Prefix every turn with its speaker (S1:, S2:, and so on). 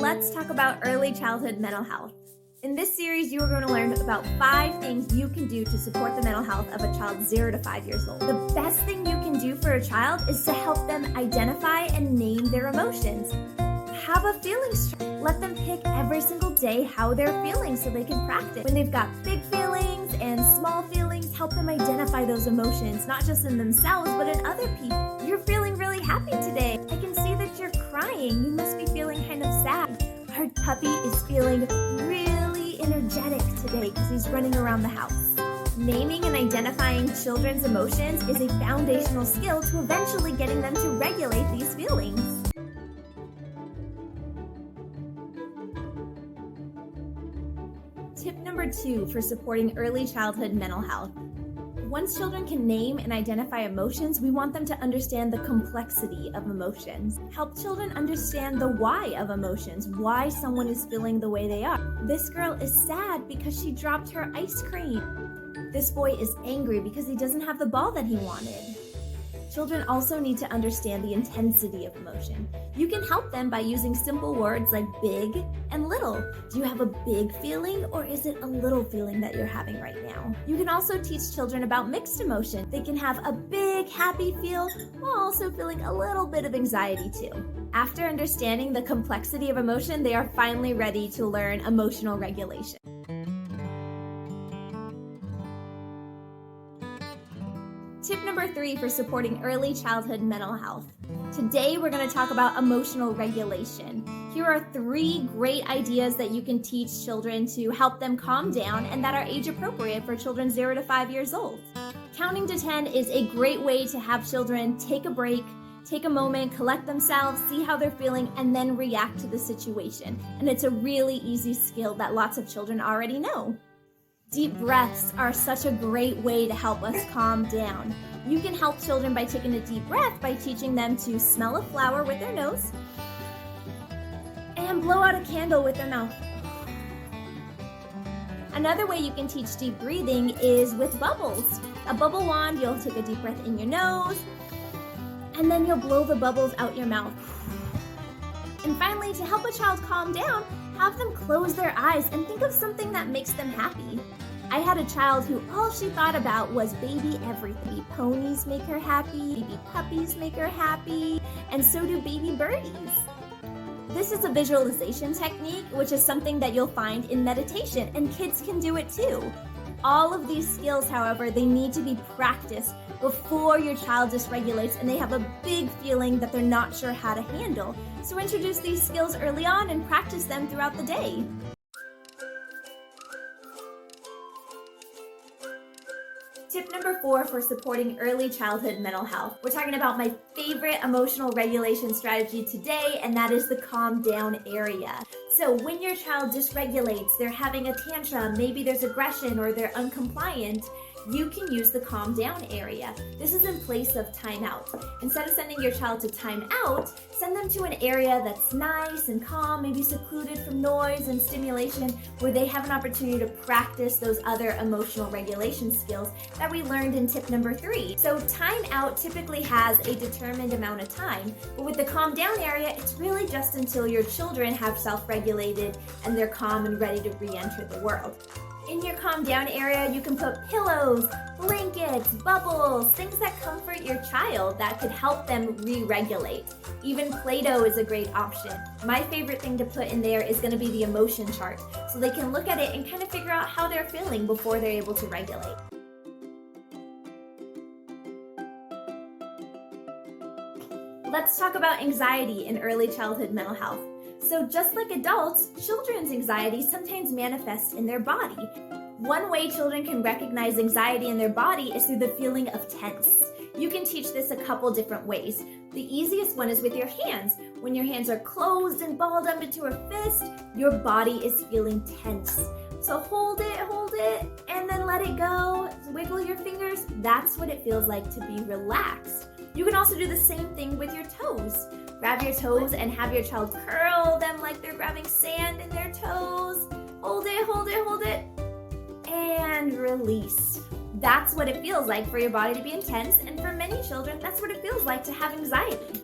S1: let's talk about early childhood mental health. In this series, you are going to learn about 5 things you can do to support the mental health of a child 0 to 5 years old. The best thing you can do for a child is to help them identify and name their emotions. Have a feelings chart. Let them pick every single day how they're feeling so they can practice. When they've got big feelings and small feelings, help them identify those emotions, not just in themselves, but in other people. You're feeling really happy today. I can see that you're crying. You must be feeling kind of sad. Our puppy is feeling really energetic today because he's running around the house. Naming and identifying children's emotions is a foundational skill to eventually getting them to regulate these feelings. Tip number 2 for supporting early childhood mental health. Once children can name and identify emotions, we want them to understand the complexity of emotions. Help children understand the why of emotions, why someone is feeling the way they are. This girl is sad because she dropped her ice cream. This boy is angry because he doesn't have the ball that he wanted. Children also need to understand the intensity of emotion. You can help them by using simple words like big and little. Do you have a big feeling or is it a little feeling that you're having right now? You can also teach children about mixed emotion. They can have a big happy feel while also feeling a little bit of anxiety too. After understanding the complexity of emotion, they are finally ready to learn emotional regulation. Tip number 3 for supporting early childhood mental health. Today we're going to talk about emotional regulation. Here are 3 great ideas that you can teach children to help them calm down and that are age appropriate for children 0 to 5 years old. Counting to 10 is a great way to have children take a break, take a moment, collect themselves, see how they're feeling, and then react to the situation. And it's a really easy skill that lots of children already know. Deep breaths are such a great way to help us calm down. You can help children by taking a deep breath by teaching them to smell a flower with their nose and blow out a candle with their mouth. Another way you can teach deep breathing is with bubbles. A bubble wand, you'll take a deep breath in your nose and then you'll blow the bubbles out your mouth. And finally, to help a child calm down, have them close their eyes and think of something that makes them happy. I had a child who all she thought about was baby everything. Baby ponies make her happy, baby puppies make her happy, and so do baby birdies. This is a visualization technique, which is something that you'll find in meditation, and kids can do it too. All of these skills, however, they need to be practiced before your child dysregulates and they have a big feeling that they're not sure how to handle. So introduce these skills early on and practice them throughout the day. Tip number 4 for supporting early childhood mental health. We're talking about my favorite emotional regulation strategy today, and that is the calm down area. So when your child dysregulates, they're having a tantrum, maybe there's aggression or they're uncompliant, you can use the calm down area. This is in place of timeout. Instead of sending your child to timeout, send them to an area that's nice and calm, maybe secluded from noise and stimulation, where they have an opportunity to practice those other emotional regulation skills that we learned in tip number 3. So timeout typically has a determined amount of time, but with the calm down area, it's really just until your children have self-regulated and they're calm and ready to re-enter the world. In your calm down area, you can put pillows, blankets, bubbles, things that comfort your child that could help them re-regulate. Even Play-Doh is a great option. My favorite thing to put in there is going to be the emotion chart, so they can look at it and kind of figure out how they're feeling before they're able to regulate. Let's talk about anxiety in early childhood mental health. So just like adults, children's anxiety sometimes manifests in their body. One way children can recognize anxiety in their body is through the feeling of tense. You can teach this a couple different ways. The easiest one is with your hands. When your hands are closed and balled up into a fist, your body is feeling tense. So hold it, and then let it go. Wiggle your fingers. That's what it feels like to be relaxed. You can also do the same thing with your toes. Grab your toes and have your child curl them like they're grabbing sand in their toes. Hold it, and release. That's what it feels like for your body to be intense, and for many children, that's what it feels like to have anxiety.